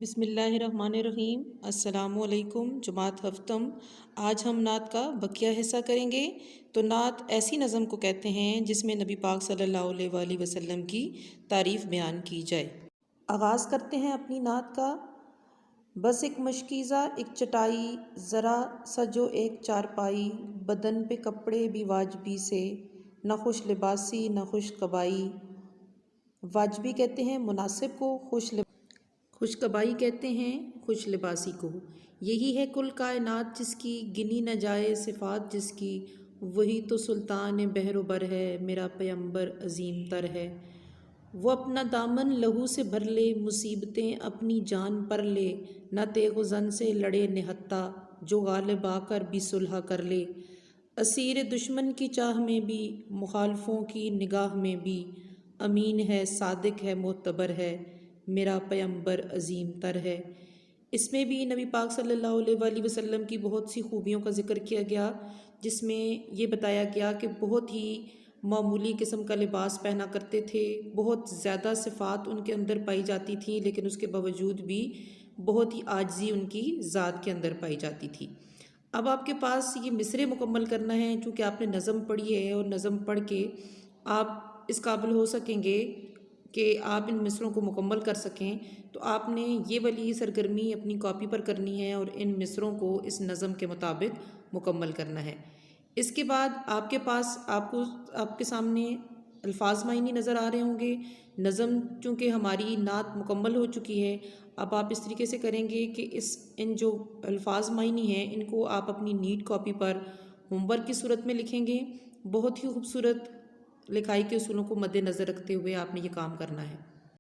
बिस्मिल्लाहिर्रहमानिर्रहीम। अस्सलामुअलैकुम। जमात हftम। आज हम नात का बकिया हिस्सा करेंगे। तो नात ऐसी नज़म को कहते हैं जिसमें नबी पाक सल्लल्लाहु अलैहि वसल्लम की तारीफ़ बयान की जाए। आगाज़ करते हैं अपनी नात का। बस एक मशकीज़ा एक चटाई, ज़रा सजो एक चारपाई, बदन पे कपड़े भी वाजबी से, न खुश लिबासी न खुश कबाई। वाजबी कहते हैं मुनासिब को, खुश कबाई कहते हैं खुश लिबासी को। यही है कुल कायनात जिसकी गिनी न जाए सिफ़ात जिसकी, वही तो सुल्तान बहरोबर है, मेरा पैगंबर अजीम तर है। वो अपना दामन लहू से भर ले, मुसीबतें अपनी जान पर ले, न तेगो जन से लड़े निहत्ता, जो गालिब आकर भी सुलह कर ले। असीर दुश्मन की चाह में भी, मुखालफों की निगाह में भी, अमीन है सादिक है मोतबर है, मेरा पैगंबर अजीम तर है। इसमें भी नबी पाक सल्लल्लाहु अलैहि वसल्लम की बहुत सी खूबियों का ज़िक्र किया गया, जिसमें ये बताया गया कि बहुत ही मामूली किस्म का लिबास पहना करते थे, बहुत ज़्यादा सिफ़ात उनके अंदर पाई जाती थी, लेकिन उसके बावजूद भी बहुत ही आजिज़ी उनकी ज़ात के अंदर पाई जाती थी। अब आपके पास ये मिसरे मुकम्मल करना है, चूँकि आपने नज़म पढ़ी है और नज़म पढ़ के आप इस काबिल हो सकेंगे कि आप इन मिसरों को मुकम्मल कर सकें। तो आपने ये वाली सरगर्मी अपनी कॉपी पर करनी है और इन मिसरों को इस नज़म के मुताबिक मुकम्मल करना है। इसके बाद आपके पास आपके सामने अल्फाज मायनी नज़र आ रहे होंगे। नज़म चूँकि हमारी नात मुकम्मल हो चुकी है, अब आप इस तरीके से करेंगे कि इन जो अल्फाज मायनी हैं इनको आप अपनी नीट कॉपी पर होमवर्क की सूरत में लिखेंगे। बहुत ही खूबसूरत लिखाई के उसूलों को मद्देनज़र रखते हुए आपने ये काम करना है।